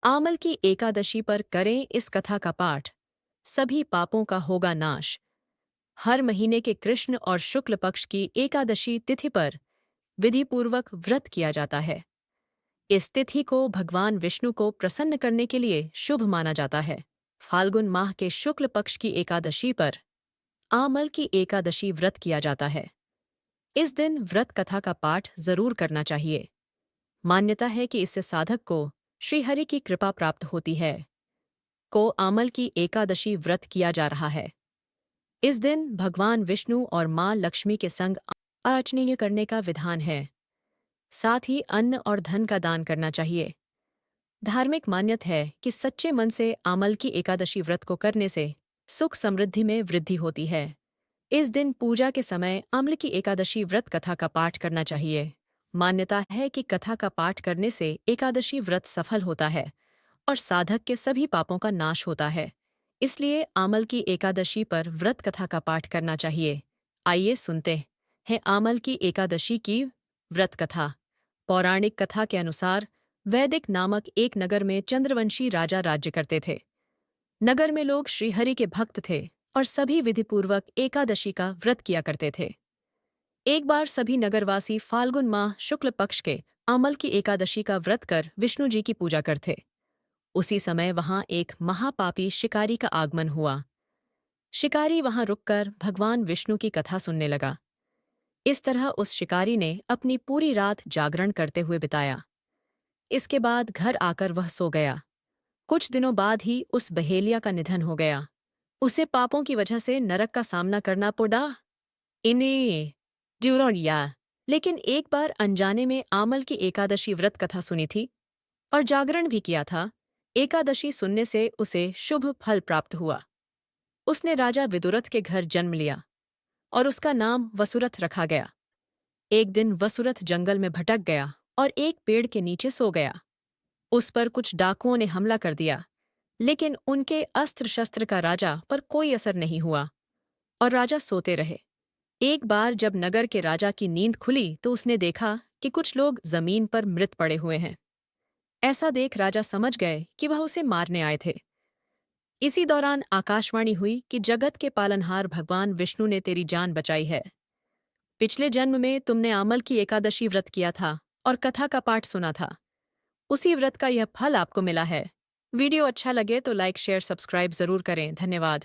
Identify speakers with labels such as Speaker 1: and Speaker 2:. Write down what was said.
Speaker 1: आमल की एकादशी पर करें इस कथा का पाठ। सभी पापों का होगा नाश। हर महीने के कृष्ण और शुक्ल पक्ष की एकादशी तिथि पर विधिपूर्वक व्रत किया जाता है। इस तिथि को भगवान विष्णु को प्रसन्न करने के लिए शुभ माना जाता है। फाल्गुन माह के शुक्ल पक्ष की एकादशी पर आमल की एकादशी व्रत किया जाता है। इस दिन व्रत कथा का पाठ जरूर करना चाहिए। मान्यता है कि इससे साधक को श्रीहरि की कृपा प्राप्त होती है। को आमल की एकादशी व्रत किया जा रहा है। इस दिन भगवान विष्णु और मां लक्ष्मी के संग अर्चनीय करने का विधान है। साथ ही अन्न और धन का दान करना चाहिए। धार्मिक मान्यता है कि सच्चे मन से आमल की एकादशी व्रत को करने से सुख समृद्धि में वृद्धि होती है। इस दिन पूजा के समय आमल की एकादशी व्रत कथा का पाठ करना चाहिए। मान्यता है कि कथा का पाठ करने से एकादशी व्रत सफल होता है और साधक के सभी पापों का नाश होता है। इसलिए आमल की एकादशी पर व्रत कथा का पाठ करना चाहिए। आइए सुनते हैं आमल की एकादशी की व्रत कथा। पौराणिक कथा के अनुसार वैदिक नामक एक नगर में चंद्रवंशी राजा राज्य करते थे। नगर में लोग श्रीहरि के भक्त थे और सभी विधिपूर्वक एकादशी का व्रत किया करते थे। एक बार सभी नगरवासी फाल्गुन माह शुक्ल पक्ष के आमल की एकादशी का व्रत कर विष्णु जी की पूजा करते। उसी समय वहां एक महापापी शिकारी का आगमन हुआ। शिकारी वहां रुककर भगवान विष्णु की कथा सुनने लगा। इस तरह उस शिकारी ने अपनी पूरी रात जागरण करते हुए बिताया। इसके बाद घर आकर वह सो गया। कुछ दिनों बाद ही उस बहेलिया का निधन हो गया। उसे पापों की वजह से नरक का सामना करना पड़ा। इन्हें ड्यूरोनिया। लेकिन एक बार अनजाने में आमल की एकादशी व्रत कथा सुनी थी और जागरण भी किया था। एकादशी सुनने से उसे शुभ फल प्राप्त हुआ। उसने राजा विदुरथ के घर जन्म लिया और उसका नाम वसुरथ रखा गया। एक दिन वसुरथ जंगल में भटक गया और एक पेड़ के नीचे सो गया। उस पर कुछ डाकुओं ने हमला कर दिया, लेकिन उनके अस्त्र शस्त्र का राजा पर कोई असर नहीं हुआ और राजा सोते रहे। एक बार जब नगर के राजा की नींद खुली तो उसने देखा कि कुछ लोग जमीन पर मृत पड़े हुए हैं। ऐसा देख राजा समझ गए कि वह उसे मारने आए थे। इसी दौरान आकाशवाणी हुई कि जगत के पालनहार भगवान विष्णु ने तेरी जान बचाई है। पिछले जन्म में तुमने आमल की एकादशी व्रत किया था और कथा का पाठ सुना था। उसी व्रत का यह फल आपको मिला है। वीडियो अच्छा लगे तो लाइक शेयर सब्सक्राइब जरूर करें। धन्यवाद।